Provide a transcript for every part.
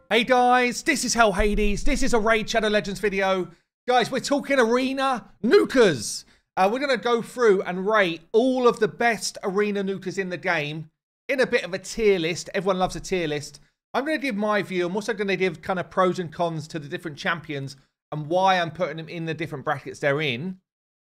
Hey guys, this is Hell Hades. This is a Raid Shadow Legends video. Guys, we're talking Arena Nukers. We're going to go through and rate all of the best Arena Nukers in the game in a bit of a tier list. Everyone loves a tier list. I'm going to give my view. I'm also going to give kind of pros and cons to the different champions and why I'm putting them in the different brackets they're in.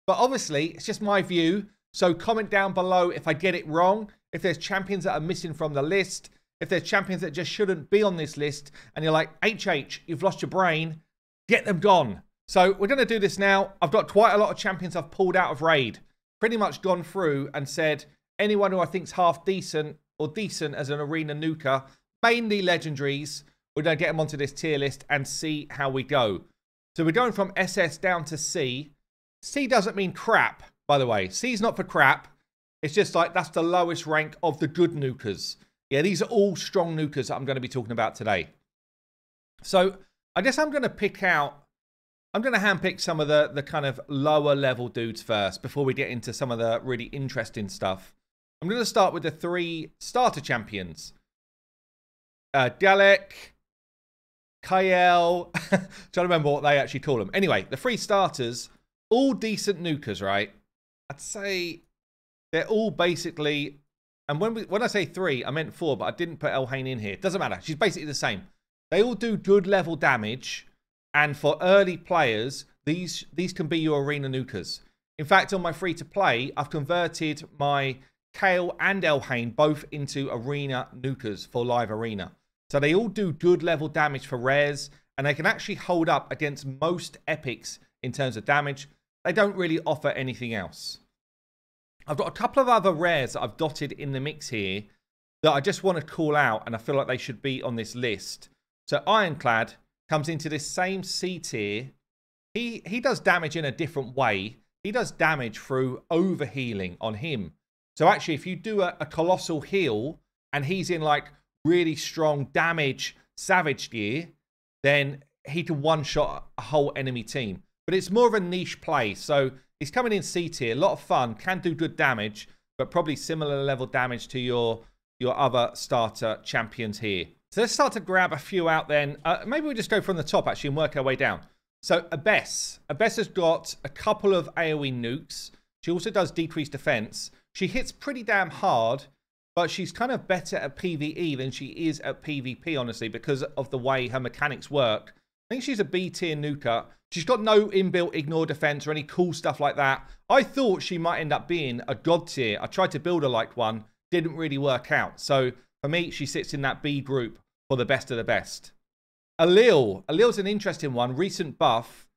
But obviously, it's just my view. So comment down below if I get it wrong, if there's champions that are missing from the list, if there's champions that just shouldn't be on this list, and you're like, HH, you've lost your brain, get them gone. So we're going to do this now. I've got quite a lot of champions I've pulled out of Raid. Pretty much gone through and said, anyone who I think's half decent or decent as an Arena Nuker, mainly legendaries, we're going to get them onto this tier list and see how we go. So we're going from SS down to C. C doesn't mean crap, by the way. C's not for crap. It's just like that's the lowest rank of the good nukers. Yeah, these are all strong nukers that I'm going to be talking about today. So I guess I'm going to handpick some of the kind of lower level dudes first before we get into some of the really interesting stuff. I'm going to start with the 3 starter champions. Dalek, Kael, trying to remember what they actually call them. Anyway, the 3 starters, all decent nukers, right? I'd say they're all basically... And when I say 3, I meant 4, but I didn't put Elhain in here. Doesn't matter. She's basically the same. They all do good level damage. And for early players, these can be your Arena Nukers. In fact, on my free-to-play, I've converted my Kael and Elhain both into Arena Nukers for live arena. So they all do good level damage for rares. And they can actually hold up against most epics in terms of damage. They don't really offer anything else. I've got a couple of other rares that I've dotted in the mix here that I just want to call out, and I feel like they should be on this list. So Ironclad comes into this same C tier. He does damage in a different way. He does damage through overhealing on him. So actually, if you do a colossal heal and he's in like really strong damage savage gear, then he can one-shot a whole enemy team. But it's more of a niche play, so... He's coming in C tier, a lot of fun, can do good damage, but probably similar level damage to your other starter champions here. So let's start to grab a few out then. Maybe we just go from the top actually and work our way down. So Abess. Abess has got a couple of AoE nukes. She also does decreased defense. She hits pretty damn hard, but she's kind of better at PvE than she is at PvP, honestly, because of the way her mechanics work. I think she's a B tier nuker. She's got no inbuilt ignore defense or any cool stuff like that. I thought she might end up being a god tier. I tried to build her like one. Didn't really work out. So for me, she sits in that B group for the best of the best. Alil. Alil's an interesting one. Recent buff.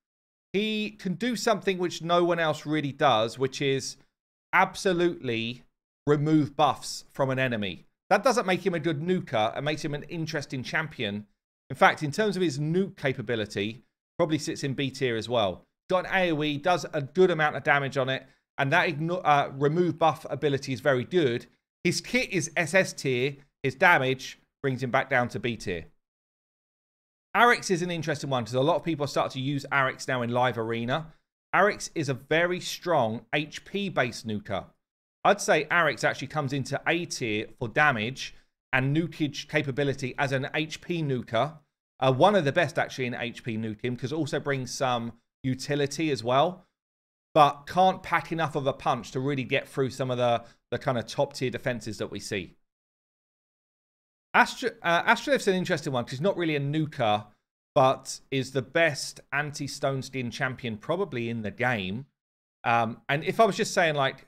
He can do something which no one else really does, which is absolutely remove buffs from an enemy. That doesn't make him a good nuker. It makes him an interesting champion. In fact, in terms of his nuke capability, probably sits in B tier as well. Got an AoE, does a good amount of damage on it, and that remove buff ability is very good. His kit is SS tier. His damage brings him back down to B tier. Arix is an interesting one because a lot of people start to use Arix now in live arena. Arix is a very strong HP-based nuker. I'd say Arix actually comes into A tier for damage and nukage capability as an HP nuker. One of the best actually in HP nuking because it also brings some utility as well. But can't pack enough of a punch to really get through some of the kind of top tier defenses that we see. Astrolith's an interesting one because he's not really a nuker, but is the best anti-stone skin champion probably in the game. And if I was just saying like,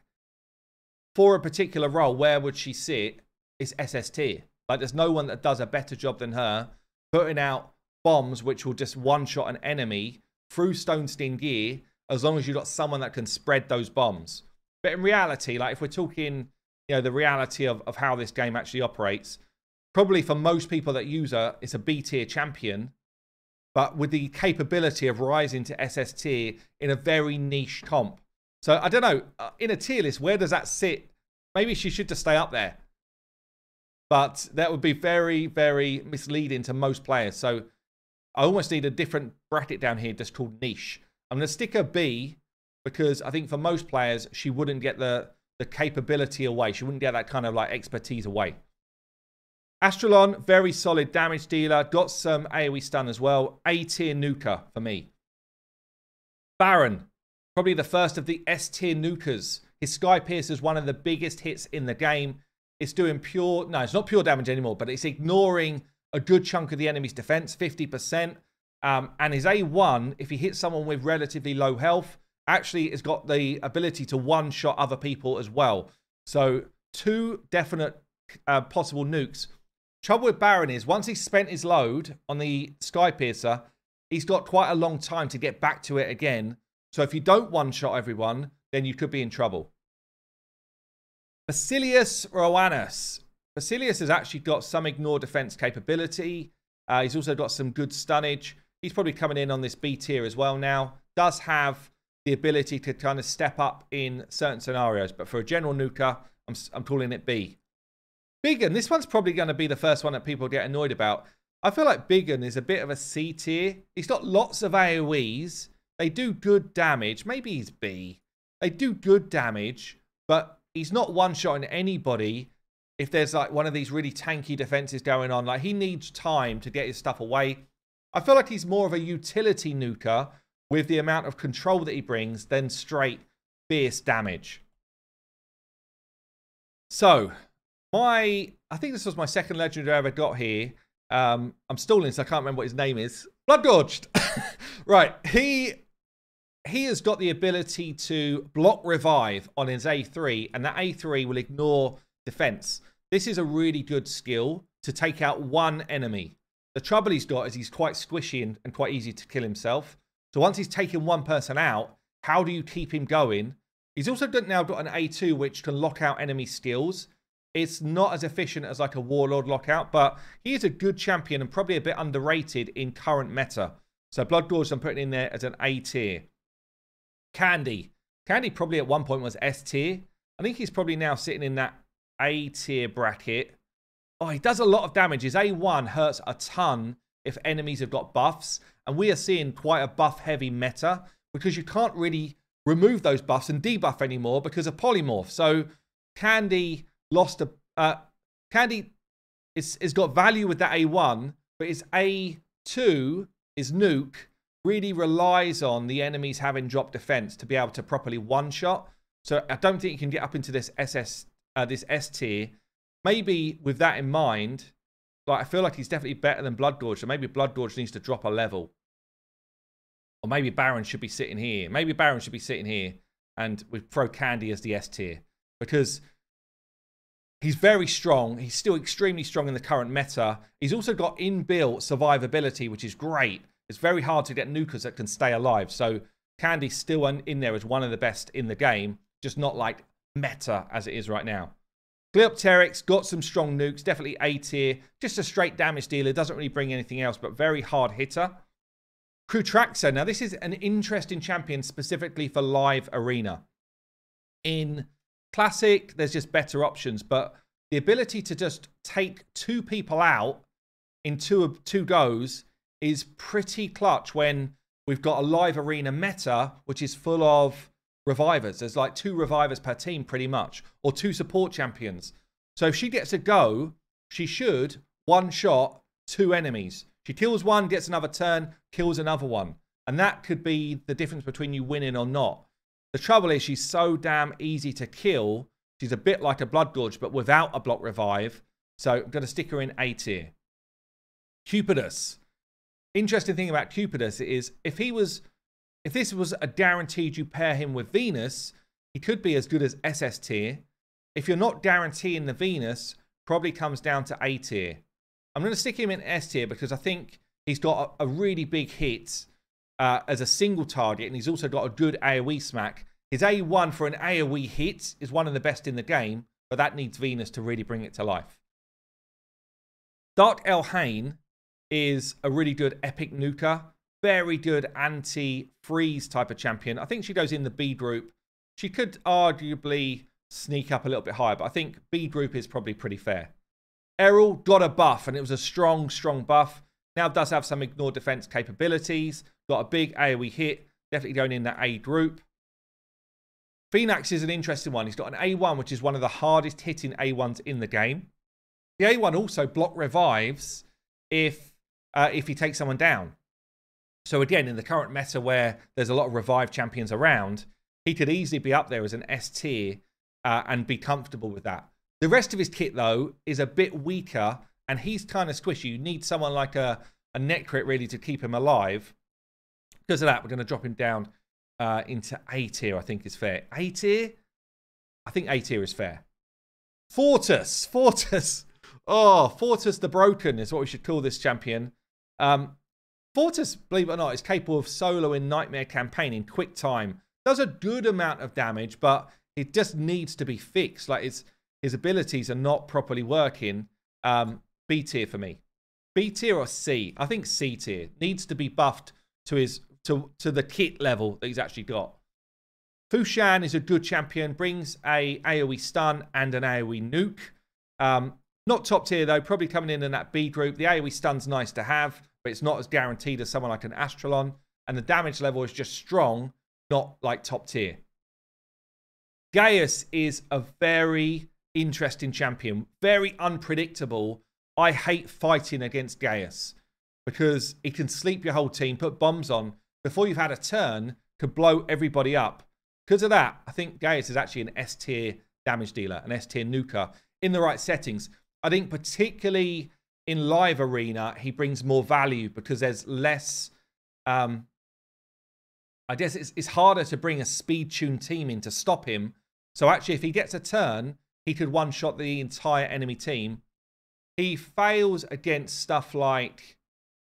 for a particular role, where would she sit? It's SS tier. Like there's no one that does a better job than her putting out bombs which will just one-shot an enemy through stone skin gear as long as you've got someone that can spread those bombs. But in reality, like if we're talking, you know, the reality of how this game actually operates, probably for most people that use her, it's a B tier champion, but with the capability of rising to SS tier in a very niche comp. So I don't know, in a tier list, where does that sit? Maybe she should just stay up there. But that would be very, very misleading to most players. So I almost need a different bracket down here just called niche. I'm going to stick a B because I think for most players, she wouldn't get the capability away. She wouldn't get that kind of like expertise away. Astrolon, very solid damage dealer. Got some AoE stun as well. A-tier nuker for me. Baron, probably the first of the S-tier nukers. His Sky Piercer is one of the biggest hits in the game. It's doing pure... No, it's not pure damage anymore, but it's ignoring a good chunk of the enemy's defense, 50%. And his A1, if he hits someone with relatively low health, actually has got the ability to one-shot other people as well. So 2 definite possible nukes. Trouble with Baron is once he's spent his load on the Sky Piercer, he's got quite a long time to get back to it again. So if you don't one-shot everyone, then you could be in trouble. Basilius Roanus. Basilius has actually got some ignore defense capability. He's also got some good stunnage. He's probably coming in on this B tier as well now. Does have the ability to kind of step up in certain scenarios. But for a general nuker, I'm calling it B. Biggin, this one's probably going to be the first one that people get annoyed about. I feel like Biggin is a bit of a C tier. He's got lots of AoEs. They do good damage. Maybe he's B. They do good damage, but he's not one-shotting anybody if there's like one of these really tanky defenses going on. Like he needs time to get his stuff away. I feel like he's more of a utility nuker with the amount of control that he brings than straight fierce damage. So... I think this was my second legendary I ever got here. I'm stalling, so I can't remember what his name is. Blood Gorged. Right. He has got the ability to block revive on his A3, and that A3 will ignore defense. This is a really good skill to take out one enemy. The trouble he's got is he's quite squishy and quite easy to kill himself. So once he's taken one person out, how do you keep him going? He's also now got an A2, which can lock out enemy skills. It's not as efficient as like a Warlord lockout, but he is a good champion and probably a bit underrated in current meta. So Blood Gorge I'm putting in there as an A tier. Candy. Candy probably at one point was S tier. I think he's probably now sitting in that A tier bracket. Oh, he does a lot of damage. His A1 hurts a ton if enemies have got buffs. And we are seeing quite a buff-heavy meta because you can't really remove those buffs and debuff anymore because of polymorph. So Candy... Candy has got value with that A1, but his A2, his nuke, really relies on the enemies having drop defense to be able to properly one-shot. So I don't think you can get up into this this S tier. Maybe with that in mind, like I feel like he's definitely better than Blood Gorge, so maybe Blood Gorge needs to drop a level. Or maybe Baron should be sitting here. Maybe Baron should be sitting here, and we throw Candy as the S tier. Because... he's very strong. He's still extremely strong in the current meta. He's also got inbuilt survivability, which is great. It's very hard to get nukers that can stay alive. So Candy's still in there as one of the best in the game, just not like meta as it is right now. Gleopteryx got some strong nukes, definitely A tier. Just a straight damage dealer, doesn't really bring anything else, but very hard hitter. Krutraxa. Now this is an interesting champion specifically for live arena. In... Classic, there's just better options, but the ability to just take 2 people out in two goes is pretty clutch when we've got a live arena meta, which is full of revivers. There's like 2 revivers per team pretty much, or 2 support champions. So if she gets a go, she should one-shot 2 enemies. She kills one, gets another turn, kills another one. And that could be the difference between you winning or not. The trouble is she's so damn easy to kill. She's a bit like a Blood Gorge, but without a block revive. So I'm going to stick her in A tier. Cupidus. Interesting thing about Cupidus is if this was a guaranteed you pair him with Venus, he could be as good as SS tier. If you're not guaranteeing the Venus, probably comes down to A tier. I'm going to stick him in S tier because I think he's got a really big hit as a single target, and he's also got a good AoE smack. His A1 for an AoE hit is one of the best in the game, but that needs Venus to really bring it to life. Dark Elhain is a really good epic nuker. Very good anti-freeze type of champion. I think she goes in the B group. She could arguably sneak up a little bit higher, but I think B group is probably pretty fair. Errol got a buff, and it was a strong, strong buff. Now does have some ignore defense capabilities. Got a big AoE hit. Definitely going in that A group. Phoenix is an interesting one. He's got an A1, which is one of the hardest hitting A1s in the game. The A1 also block revives if he takes someone down. So again, in the current meta where there's a lot of revive champions around, he could easily be up there as an S tier and be comfortable with that. The rest of his kit, though, is a bit weaker, and he's kind of squishy. You need someone like a NECrit really to keep him alive. Because of that, we're going to drop him down into A tier, I think is fair. A tier? I think A tier is fair. Fortus. Oh, Fortus the Broken is what we should call this champion. Fortus, believe it or not, is capable of soloing Nightmare Campaign in quick time. Does a good amount of damage, but it just needs to be fixed. Like his abilities are not properly working. B tier for me. B tier or C? I think C tier. Needs to be buffed to the kit level that he's actually got. Fushan is a good champion. Brings a AoE stun and an AoE nuke. Not top tier though. Probably coming in that B group. The AoE stun's nice to have, but it's not as guaranteed as someone like an Astralon. And the damage level is just strong, not like top tier. Gaius is a very interesting champion. Very unpredictable. I hate fighting against Gaius because he can sleep your whole team, put bombs on. Before you've had a turn, could blow everybody up. Because of that, I think Gaius is actually an S tier damage dealer, an S tier nuker in the right settings. I think particularly in live arena, he brings more value because there's less... I guess it's harder to bring a speed-tuned team in to stop him. So actually, if he gets a turn, he could one-shot the entire enemy team. He fails against stuff like...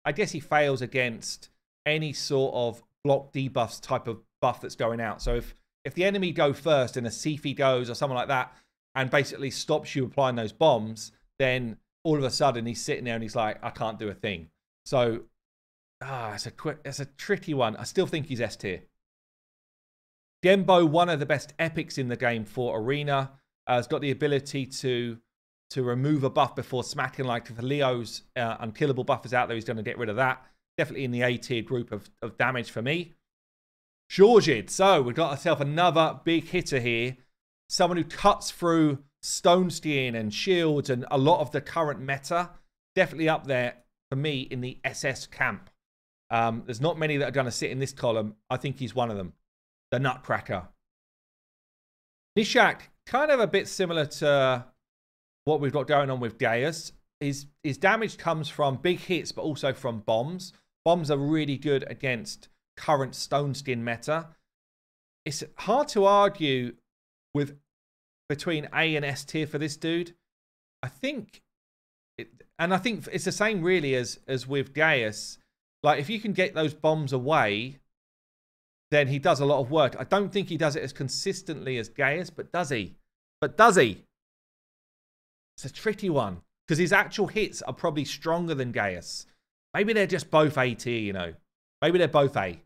I guess he fails against any sort of block debuffs type of buff that's going out. So if the enemy go first and a Sifi goes or someone like that and basically stops you applying those bombs, then all of a sudden he's sitting there and he's like, I can't do a thing. So it's a tricky one. I still think he's S tier. Gembo, one of the best epics in the game for Arena, has got the ability to remove a buff before smacking. Like if Leo's unkillable buff is out there, he's going to get rid of that. Definitely in the A tier group of damage for me. Georgid. So we've got ourselves another big hitter here. Someone who cuts through stone skin and shields and a lot of the current meta. Definitely up there for me in the SS camp. There's not many that are going to sit in this column. I think he's one of them. The Nutcracker. Nishak, kind of a bit similar to what we've got going on with Gaius. His damage comes from big hits, but also from bombs. Bombs are really good against current stone skin meta. It's hard to argue between A and S tier for this dude. I think it's the same really as with Gaius. Like if you can get those bombs away, then he does a lot of work. I don't think he does it as consistently as Gaius, but does he? It's a tricky one because his actual hits are probably stronger than Gaius. Maybe they're just both A tier, you know. Maybe they're both A.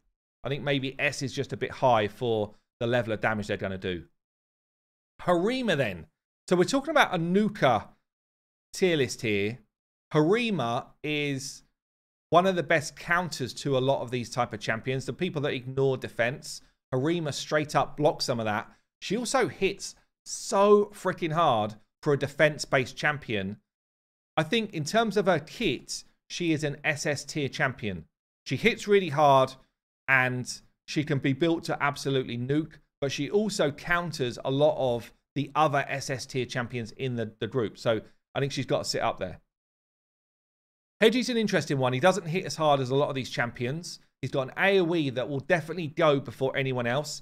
I think maybe S is just a bit high for the level of damage they're going to do. Harima then. So we're talking about a NUKER tier list here. Harima is one of the best counters to a lot of these type of champions. The people that ignore defense, Harima straight up blocks some of that. She also hits so freaking hard for a defense-based champion. I think in terms of her kit, she is an SS tier champion. She hits really hard and she can be built to absolutely nuke, but she also counters a lot of the other SS tier champions in the group. So I think she's got to sit up there. Hedgie's an interesting one. He doesn't hit as hard as a lot of these champions. He's got an AoE that will definitely go before anyone else.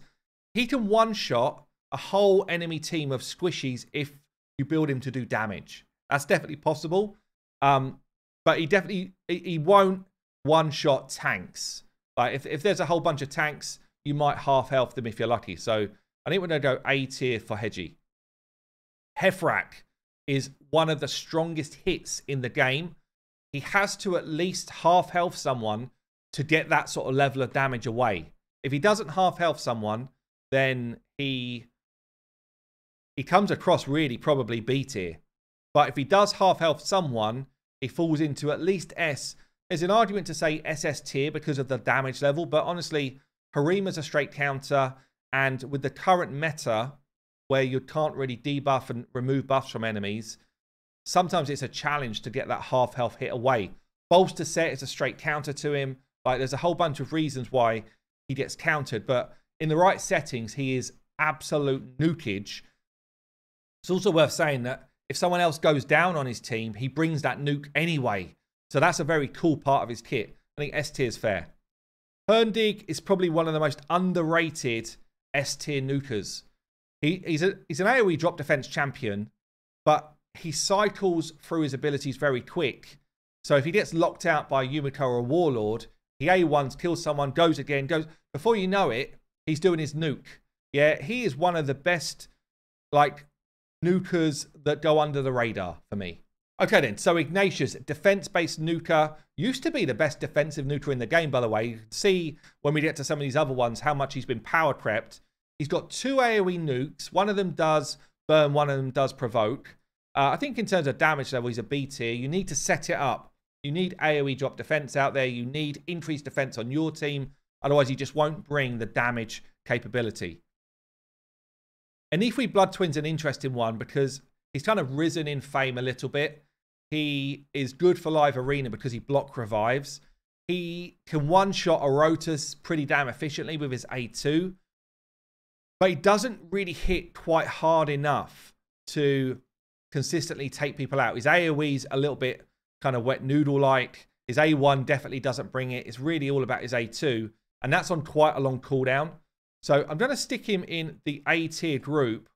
He can one-shot a whole enemy team of squishies if you build him to do damage. That's definitely possible. But he won't one-shot tanks. Like if there's a whole bunch of tanks, you might half-health them if you're lucky. So I think we're going to go A tier for Hedgie. Hefrak is one of the strongest hits in the game. He has to at least half-health someone to get that sort of level of damage away. If he doesn't half-health someone, then he comes across really probably B tier. But if he does half-health someone, he falls into at least S. There's an argument to say SS tier because of the damage level, but honestly, Harima's a straight counter, and with the current meta, where you can't really debuff and remove buffs from enemies, sometimes it's a challenge to get that half health hit away. Bolster set is a straight counter to him. Like, there's a whole bunch of reasons why he gets countered, but in the right settings, he is absolute nukage. It's also worth saying that if someone else goes down on his team, he brings that nuke anyway. So that's a very cool part of his kit. I think S tier is fair. Herndig is probably one of the most underrated S tier nukers. He's an AoE drop defense champion, but he cycles through his abilities very quick. So if he gets locked out by a Yumiko or a Warlord, he A1s, kills someone, goes again, goes. Before you know it, he's doing his nuke. Yeah, he is one of the best, like, nukers that go under the radar for me. Okay then, so Ignatius, defense-based nuker. Used to be the best defensive nuker in the game, by the way. You can see when we get to some of these other ones how much he's been power prepped. He's got 2 AoE nukes. One of them does burn, one of them does provoke. I think in terms of damage level, he's a B tier. You need to set it up. You need AoE drop defense out there. You need increased defense on your team. Otherwise, you just won't bring the damage capability. Anifi Blood Twin's an interesting one because he's kind of risen in fame a little bit. He is good for live arena because he block revives. He can one-shot a Rotus pretty damn efficiently with his A2. But he doesn't really hit quite hard enough to consistently take people out. His AoE's a little bit kind of wet noodle-like. His A1 definitely doesn't bring it. It's really all about his A2. And that's on quite a long cooldown. So I'm going to stick him in the A tier group.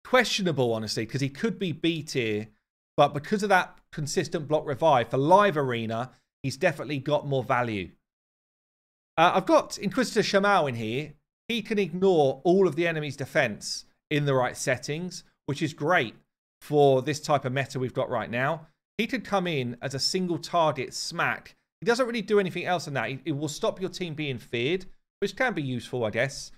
Questionable, honestly, because he could be B tier. But because of that consistent block revive for live arena, he's definitely got more value. I've got Inquisitor Shamal in here. He can ignore all of the enemy's defense in the right settings, which is great for this type of meta we've got right now. He could come in as a single target smack. He doesn't really do anything else than that. It will stop your team being feared, which can be useful, I guess,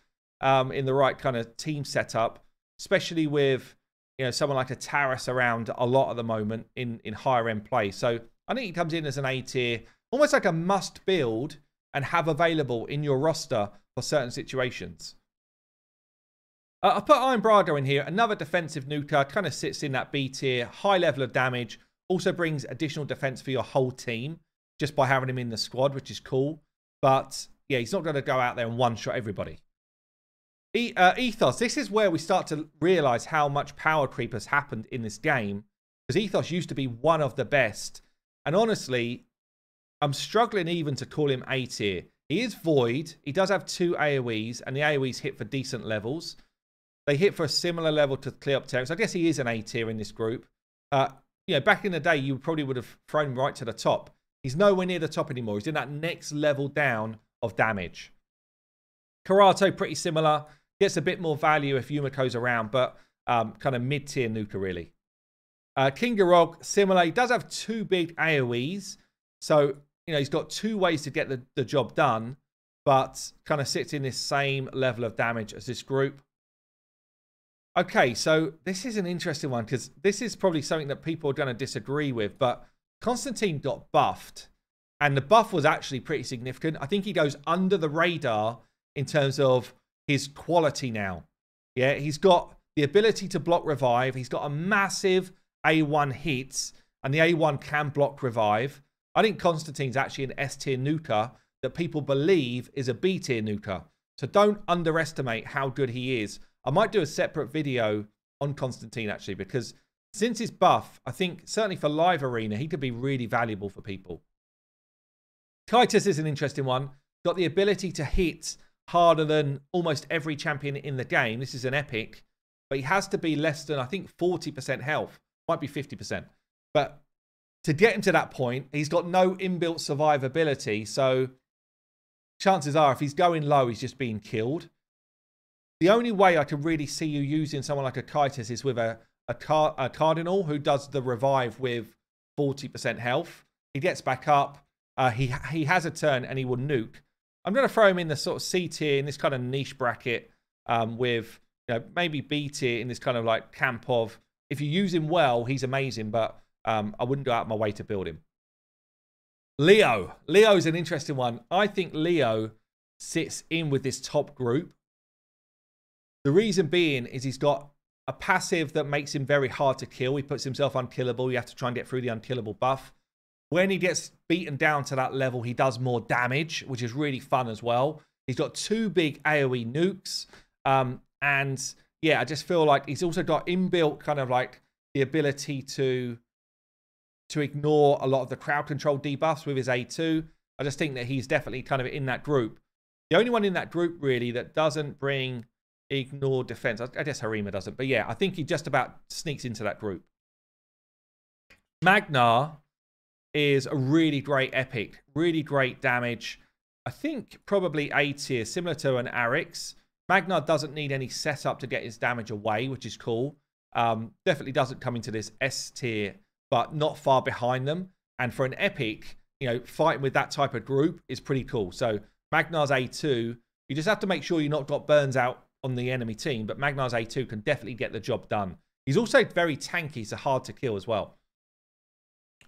in the right kind of team setup, especially with, you know, someone like a Taras around a lot at the moment in higher end play. So I think he comes in as an A tier, almost like a must build and have available in your roster for certain situations. I've put Iron Braga in here, another defensive nuker, kind of sits in that B tier, high level of damage, also brings additional defense for your whole team just by having him in the squad, which is cool. But yeah, he's not going to go out there and one-shot everybody. Ethos, this is where we start to realize how much power creep has happened in this game, because Ethos used to be one of the best. And honestly, I'm struggling even to call him A tier. He is Void. He does have 2 AoEs, and the AoEs hit for decent levels. They hit for a similar level to Cleopteryx. I guess he is an A tier in this group. You know, back in the day, you probably would have thrown him right to the top. He's nowhere near the top anymore. He's in that next level down of damage. Karato, pretty similar. Gets a bit more value if Yumiko's around, but kind of mid-tier nuker, really. King Garog, similar. He does have 2 big AoEs. So, you know, he's got 2 ways to get the job done, but kind of sits in this same level of damage as this group. Okay, so this is an interesting one because this is probably something that people are going to disagree with, but Constantine got buffed, and the buff was actually pretty significant. I think he goes under the radar in terms of his quality now. Yeah, he's got the ability to block revive. He's got a massive A1 hits, and the A1 can block revive. I think Constantine's actually an S tier nuker that people believe is a B tier nuker. So don't underestimate how good he is. I might do a separate video on Constantine actually, because since his buff, I think certainly for live arena, he could be really valuable for people. Kaitis is an interesting one. Got the ability to hit harder than almost every champion in the game. This is an epic, but he has to be less than, I think, 40% health. Might be 50%. But to get him to that point, he's got no inbuilt survivability. So chances are, if he's going low, he's just being killed. The only way I could really see you using someone like a Kaitis is with a Cardinal who does the revive with 40% health. He gets back up. He has a turn and he will nuke. I'm going to throw him in the sort of C tier in this kind of niche bracket with, you know, maybe B tier in this kind of like camp of, if you use him well, he's amazing, but I wouldn't go out of my way to build him. Leo. Leo's an interesting one. I think Leo sits in with this top group. The reason being is he's got a passive that makes him very hard to kill. He puts himself unkillable. You have to try and get through the unkillable buff. When he gets beaten down to that level, he does more damage, which is really fun as well. He's got 2 big AoE nukes. And yeah, I just feel like he's also got inbuilt kind of like the ability to ignore a lot of the crowd control debuffs with his A2. I just think that he's definitely kind of in that group. The only one in that group really that doesn't bring ignore defense, I guess Harima doesn't, but yeah, I think he just about sneaks into that group. Magnar is a really great epic, really great damage. I think probably A tier, similar to an Arix. Magnar doesn't need any setup to get his damage away, which is cool. Definitely doesn't come into this S tier, but not far behind them. And for an epic, you know, fighting with that type of group is pretty cool. So Magnar's A2, you just have to make sure you're not got burns out on the enemy team, but Magnar's A2 can definitely get the job done. He's also very tanky, so hard to kill as well.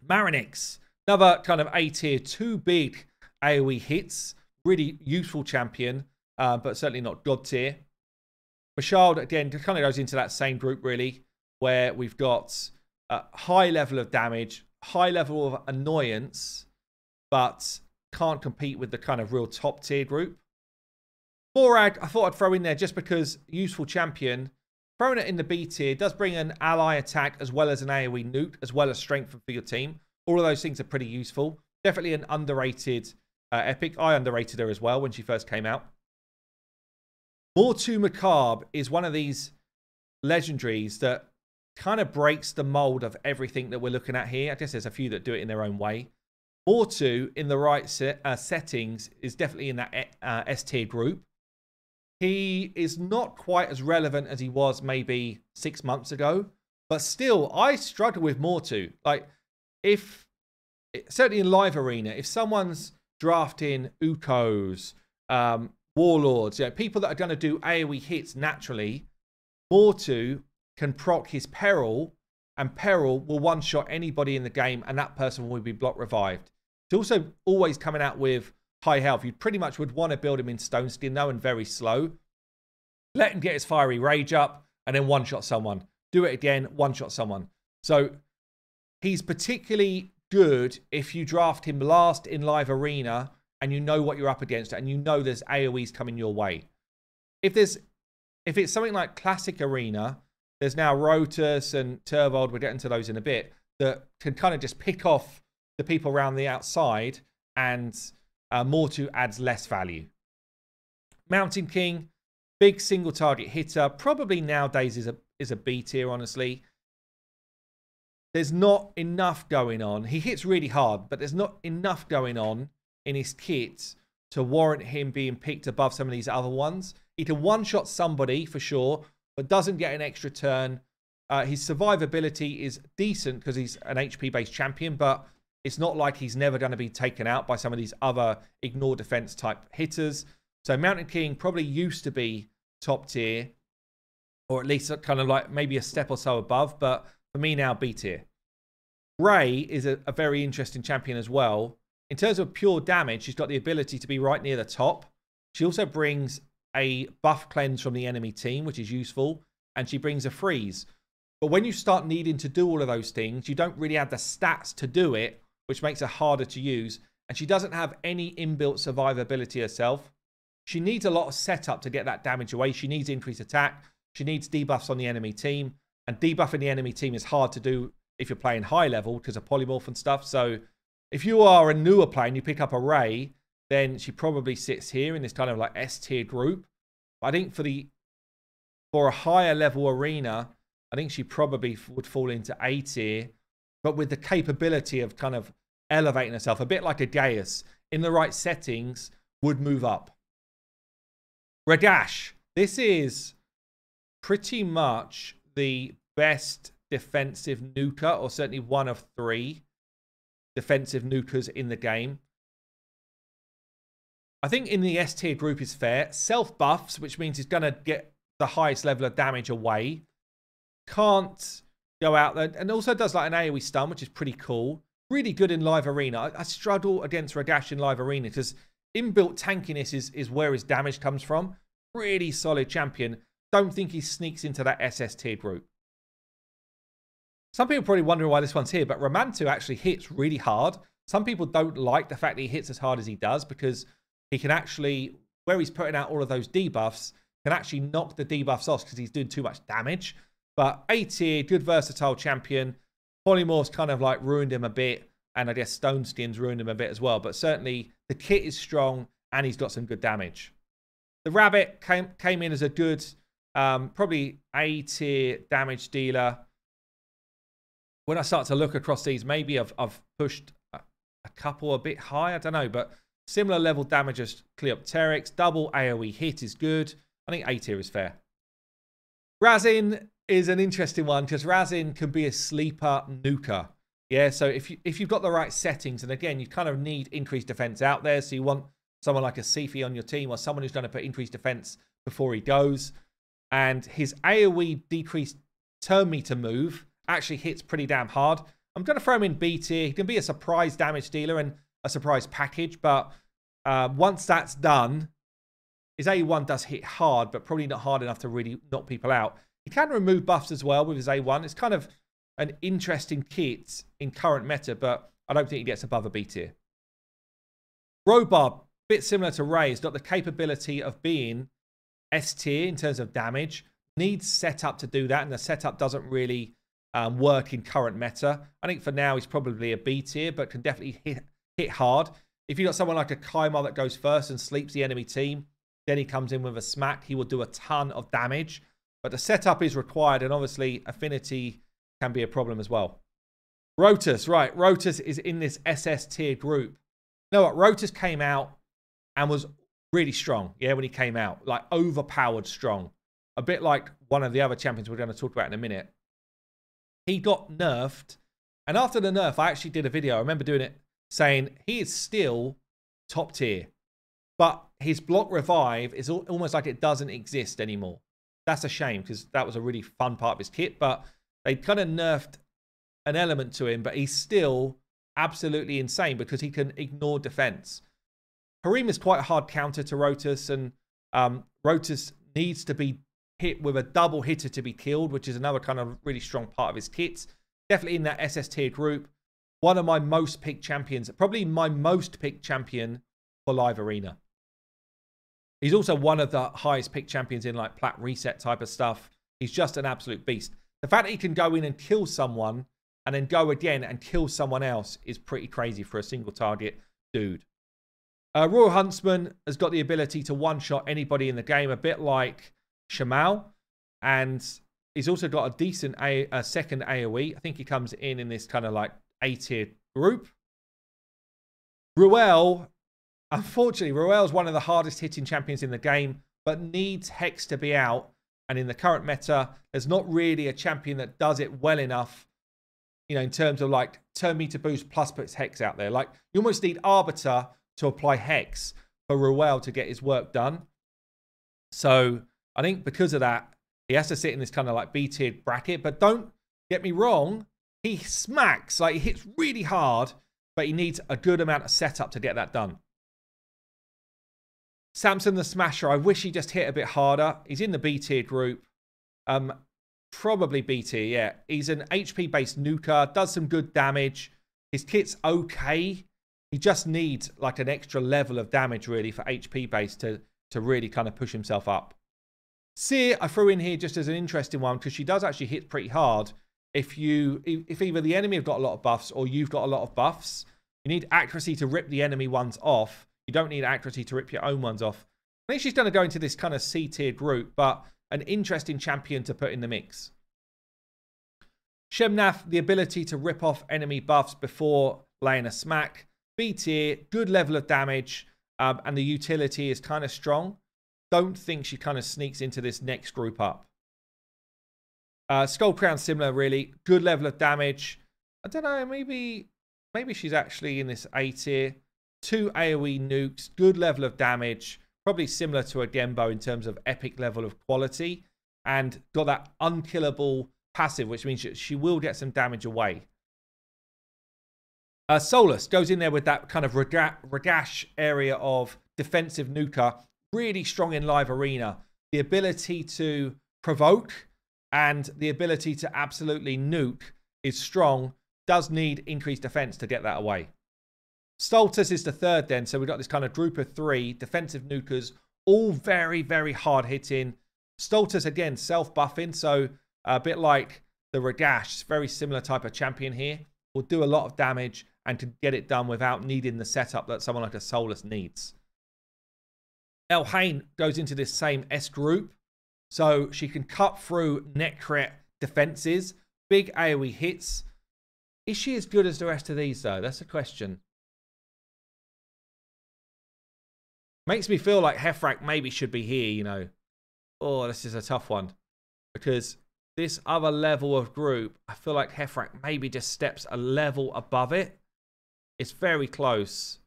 Marinix, another kind of A tier, 2 big AoE hits, really useful champion, but certainly not god tier. Mashald, again, kind of goes into that same group really, where we've got a high level of damage, high level of annoyance, but can't compete with the kind of real top tier group. Morag, I thought I'd throw in there just because useful champion. Throwing it in the B tier does bring an ally attack as well as an AoE nuke, as well as strength for your team. All of those things are pretty useful. Definitely an underrated epic. I underrated her as well when she first came out. Mortu Macabre is one of these legendaries that kind of breaks the mold of everything that we're looking at here. I guess there's a few that do it in their own way. Mortu, in the right settings, is definitely in that S tier group. He is not quite as relevant as he was maybe 6 months ago, but still, I struggle with Mortu. Like, certainly in live arena, if someone's drafting Ukos, Warlords, you know, people that are going to do AoE hits naturally, Mortu can proc his Peril, and Peril will one-shot anybody in the game, and that person will be block revived. He's also always coming out with high health. You pretty much would want to build him in Stone Skin, though, and very slow. Let him get his Fiery Rage up, and then one-shot someone. Do it again, one-shot someone. So he's particularly good if you draft him last in live arena, and you know what you're up against, and you know there's AoEs coming your way. If it's something like Classic Arena, there's now Rotus and Turvold, we'll get into those in a bit, that can kind of just pick off the people around the outside, and Mortu adds less value. Mountain King, big single target hitter, probably nowadays is a B tier, honestly. There's not enough going on. He hits really hard, but there's not enough going on in his kit to warrant him being picked above some of these other ones. He can one-shot somebody for sure, but doesn't get an extra turn. His survivability is decent because he's an HP-based champion, but it's not like he's never going to be taken out by some of these other ignore defense type hitters. So Mountain King probably used to be top tier, or at least kind of like maybe a step or so above, but for me now, B tier. Ray is a very interesting champion as well. In terms of pure damage, she's got the ability to be right near the top. She also brings a buff cleanse from the enemy team, which is useful, and she brings a freeze. But when you start needing to do all of those things, you don't really have the stats to do it, which makes her harder to use. And she doesn't have any inbuilt survivability herself. She needs a lot of setup to get that damage away. She needs increased attack. She needs debuffs on the enemy team. And debuffing the enemy team is hard to do if you're playing high level because of polymorph and stuff. So if you are a newer player and you pick up a Ray, then she probably sits here in this kind of like S tier group. But I think for a higher level arena, I think she probably would fall into A tier, but with the capability of kind of elevating herself, a bit like a Gaius, in the right settings, would move up. Ragash. This is pretty much the best defensive nuker, or certainly one of 3 defensive nukers in the game. I think in the S tier group is fair. Self buffs, which means he's going to get the highest level of damage away. Can't go out there, and also does like an AoE stun, which is pretty cool. Really good in live arena. I struggle against Ragash in live arena because inbuilt tankiness is where his damage comes from. Really solid champion. don't think he sneaks into that SS tier group. Some people are probably wondering why this one's here, but Romantu actually hits really hard. Some people don't like the fact that he hits as hard as he does because he can actually, where he's putting out all of those debuffs, can actually knock the debuffs off because he's doing too much damage. But A tier, good versatile champion. Polymorph's kind of like ruined him a bit, and I guess Stone Skin's ruined him a bit as well. But certainly the kit is strong, and he's got some good damage. The Rabbit came in as a good, probably A tier damage dealer. When I start to look across these, maybe I've pushed a couple a bit high, I don't know, but similar level damage as Cleopteryx. Double AoE hit is good. I think A tier is fair. Razin is an interesting one because Razin can be a sleeper nuker. Yeah, so if you've got the right settings, and again, you kind of need increased defense out there, so you want someone like a Sifi on your team or someone who's going to put increased defense before he goes. And his AoE decreased turn meter move actually hits pretty damn hard. I'm going to throw him in B tier. He can be a surprise damage dealer and a surprise package, but once that's done, his A1 does hit hard, but probably not hard enough to really knock people out. He can remove buffs as well with his A1. It's kind of an interesting kit in current meta, but I don't think he gets above a B tier. Robarb, bit similar to Ray, has got the capability of being S tier in terms of damage. Needs setup to do that, and the setup doesn't really work in current meta. I think for now he's probably a B tier, but can definitely hit hard. If you've got someone like a Kaimar that goes first and sleeps the enemy team, then he comes in with a smack, he will do a ton of damage. But the setup is required, and obviously affinity can be a problem as well. Rotus, right. Rotus is in this SS tier group. You know what? Rotus came out and was really strong, yeah, when he came out. Like, overpowered strong. A bit like one of the other champions we're going to talk about in a minute. He got nerfed, and after the nerf, I actually did a video. I remember doing it, saying he is still top tier, but his block revive is almost like it doesn't exist anymore. That's a shame because that was a really fun part of his kit, but they kind of nerfed an element to him, but he's still absolutely insane because he can ignore defense. Harim is quite a hard counter to Rotus, and Rotus needs to be hit with a double hitter to be killed, which is another kind of really strong part of his kit. Definitely in that SS tier group. One of my most picked champions, probably my most picked champion for live arena. He's also one of the highest picked champions in like plat reset type of stuff. He's just an absolute beast. The fact that he can go in and kill someone and then go again and kill someone else is pretty crazy for a single target dude. Royal Huntsman has got the ability to one-shot anybody in the game, a bit like Shamal, and he's also got a decent second AoE. I think he comes in this kind of like A-tier group. Ruel, unfortunately, Ruel's one of the hardest hitting champions in the game, but needs Hex to be out. And in the current meta, there's not really a champion that does it well enough, you know, in terms of like turn meter boost plus puts Hex out there. Like, you almost need Arbiter to apply Hex for Ruel to get his work done. So I think because of that, he has to sit in this kind of like B-tiered bracket. But don't get me wrong, he smacks, like he hits really hard, but he needs a good amount of setup to get that done. Samson the Smasher, I wish he just hit a bit harder. He's in the B-tier group. Probably B-tier, yeah. He's an HP-based nuker, does some good damage. His kit's okay. He just needs like an extra level of damage really for HP-based to really kind of push himself up. Seer, I threw in here just as an interesting one because she does actually hit pretty hard. If either the enemy have got a lot of buffs or you've got a lot of buffs, you need accuracy to rip the enemy ones off. You don't need accuracy to rip your own ones off. I think she's going to go into this kind of C-tier group, but an interesting champion to put in the mix. Shemnath, the ability to rip off enemy buffs before laying a smack. B-tier, good level of damage, and the utility is kind of strong. Don't think she kind of sneaks into this next group up. Skullcrown, similar really. Good level of damage. I don't know, maybe she's actually in this A tier. 2 AoE nukes, good level of damage. Probably similar to a Gembo in terms of epic level of quality. And got that unkillable passive, which means she will get some damage away. Solus goes in there with that kind of Ragash area of defensive nuker. Really strong in live arena. The ability to provoke and the ability to absolutely nuke is strong. Does need increased defense to get that away. Stultus is the third then. So we've got this kind of group of 3 defensive nukers, all very, very hard hitting. Stultus, again, self-buffing. So a bit like the Ragash, very similar type of champion here. Will do a lot of damage and can get it done without needing the setup that someone like a Solus needs. Elhain goes into this same S group. So she can cut through Necret defenses. Big AoE hits. Is she as good as the rest of these, though? That's a question. Makes me feel like Heffrak maybe should be here, you know. Oh, this is a tough one. Because this other level of group, I feel like Heffrak maybe just steps a level above it. It's very close.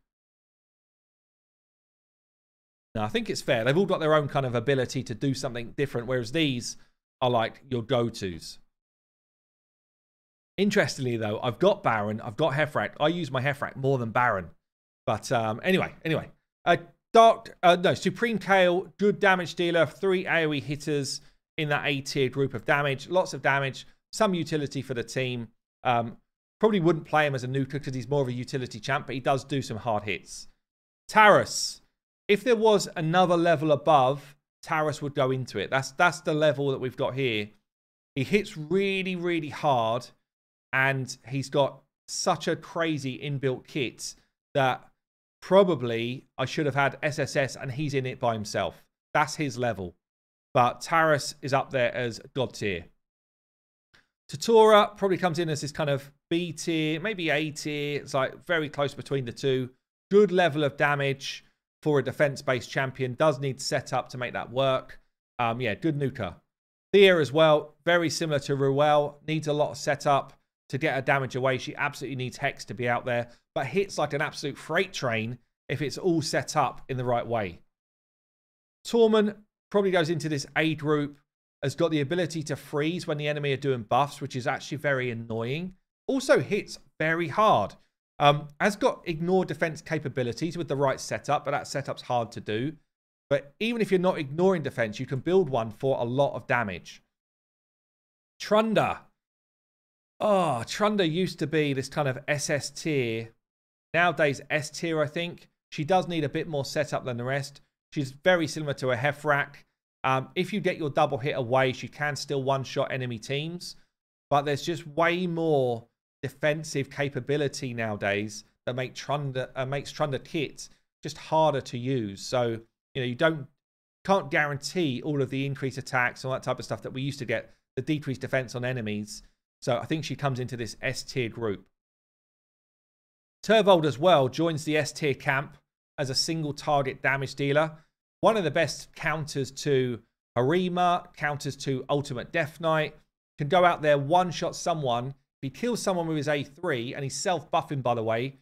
No, I think it's fair. They've all got their own kind of ability to do something different, whereas these are like your go-tos. Interestingly, though, I've got Baron, I've got Heffrak. I use my Heffrak more than Baron. But anyway. Supreme Kale, good damage dealer, 3 AoE hitters in that A tier group of damage. Lots of damage, some utility for the team. Probably wouldn't play him as a nuker because he's more of a utility champ, but he does do some hard hits. Taurus. If there was another level above, Taurus would go into it. That's the level that we've got here. He hits really, really hard. And he's got such a crazy inbuilt kit that probably I should have had SSS and he's in it by himself. That's his level. But Taurus is up there as God tier. Tatora probably comes in as this kind of B tier, maybe A tier. It's like very close between the two. Good level of damage for a defense-based champion. Does need setup to make that work. Yeah, good nuker. Thea as well, very similar to Ruel. Needs a lot of setup to get her damage away. She absolutely needs Hex to be out there, but hits like an absolute freight train if it's all set up in the right way. Torment probably goes into this A group, has got the ability to freeze when the enemy are doing buffs, which is actually very annoying. Also hits very hard. Has got ignore defense capabilities with the right setup, but that setup's hard to do. But even if you're not ignoring defense, you can build one for a lot of damage. Trunda. Oh, Trunda used to be this kind of SS tier. Nowadays, S tier, I think. She does need a bit more setup than the rest. She's very similar to a Heffrak. If you get your double hit away, she can still one-shot enemy teams. But there's just way more defensive capability nowadays that makes Trunda kit just harder to use. So, you know, you can't guarantee all of the increased attacks and all that type of stuff that we used to get, the decreased defense on enemies. So I think she comes into this S tier group. Turvold as well joins the S tier camp as a single target damage dealer. One of the best counters to Harima, counters to Ultimate Death Knight. Can go out there, one-shot someone. If he kills someone with his A3, and he's self-buffing, by the way,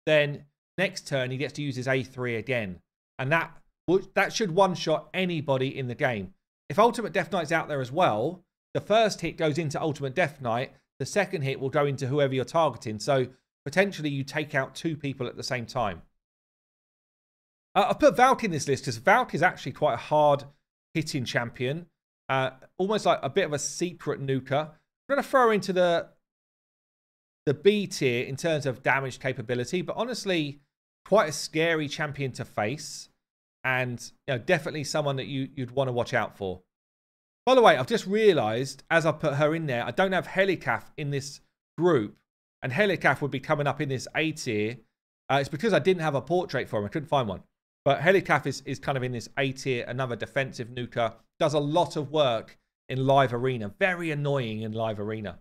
then next turn he gets to use his A3 again. And that should one-shot anybody in the game. If Ultimate Death Knight's out there as well, the first hit goes into Ultimate Death Knight. The second hit will go into whoever you're targeting. So potentially you take out 2 people at the same time. I've put Valk in this list because Valk is actually quite a hard-hitting champion. Almost like a bit of a secret nuker. I'm going to throw her into the B tier in terms of damage capability. But honestly, quite a scary champion to face. And you know, definitely someone that you'd want to watch out for. By the way, I've just realised, as I put her in there, I don't have Helicaf in this group. And Helicaf would be coming up in this A tier. It's because I didn't have a portrait for him. I couldn't find one. But Helicaf is kind of in this A tier, another defensive nuker. Does a lot of work in live arena. Very annoying in live arena.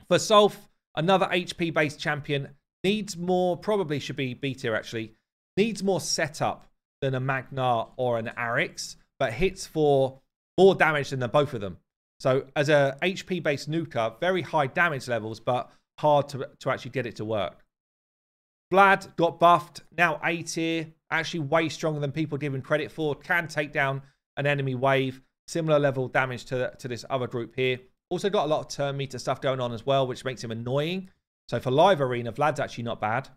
For Solf, another HP-based champion. Needs more, probably should be B tier actually. Needs more setup than a Magnar or an Arix. But hits for more damage than the both of them. So as a HP-based nuker, very high damage levels, but hard to actually get it to work. Vlad got buffed, now A tier. Actually way stronger than people give him credit for. Can take down an enemy wave. Similar level damage to this other group here. Also got a lot of turn meter stuff going on as well, which makes him annoying. So for live arena, Vlad's actually not bad.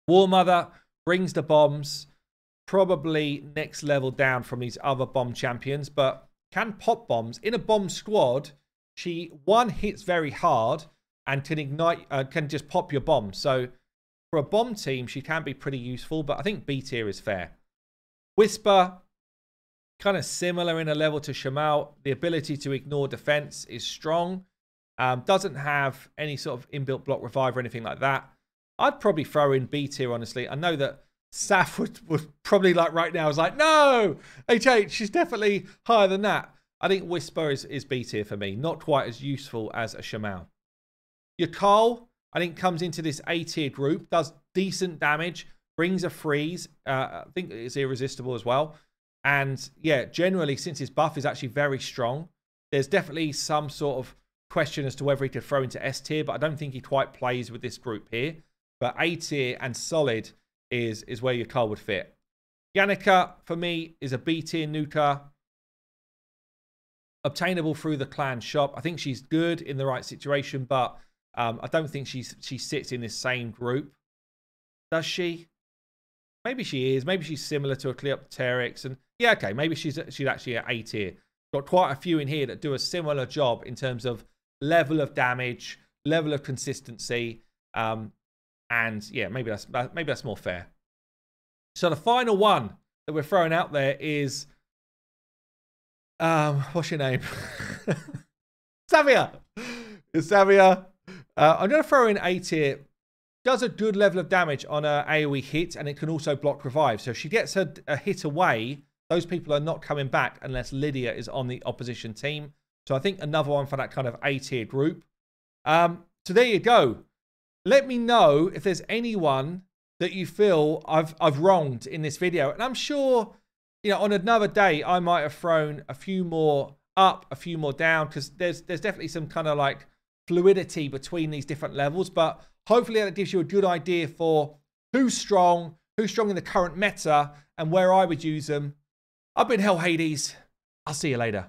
War Mother brings the bombs. Probably next level down from these other bomb champions, but can pop bombs. In a bomb squad, she, one, hits very hard and can ignite, can just pop your bomb. So for a bomb team, she can be pretty useful, but I think B tier is fair. Whisper, kind of similar in a level to Shamal. The ability to ignore defense is strong. Doesn't have any sort of inbuilt block revive or anything like that. I'd probably throw in B tier, honestly. I know that Saf would probably, like, right now is like, no, HH, she's definitely higher than that. I think Whisper is B tier for me. Not quite as useful as a Shamal. Your Carl, I think, comes into this A tier group, does decent damage, brings a freeze. I think it's irresistible as well. And yeah, generally, since his buff is actually very strong, there's definitely some sort of question as to whether he could throw into S tier, but I don't think he quite plays with this group here. But A tier and solid is where your Carl would fit. Yannicka, for me, is a B tier nuker. Obtainable through the clan shop. I think she's good in the right situation, but I don't think she sits in this same group. Does she? Maybe she is. Maybe she's similar to a Cleopteryx. And yeah, okay, maybe she's actually at A tier. Got quite a few in here that do a similar job in terms of level of damage, level of consistency. And yeah, maybe that's more fair. So the final one that we're throwing out there is, what's your name? Savia. It's Savia. I'm going to throw in A tier. Does a good level of damage on a AoE hit, and it can also block revive. So if she gets a hit away, those people are not coming back unless Lydia is on the opposition team. So I think another one for that kind of A tier group. So there you go. Let me know if there's anyone that you feel I've wronged in this video. And I'm sure, you know, on another day, I might have thrown a few more up, a few more down, because there's definitely some kind of like fluidity between these different levels. But hopefully that gives you a good idea for who's strong in the current meta, and where I would use them. I've been Hell Hades. I'll see you later.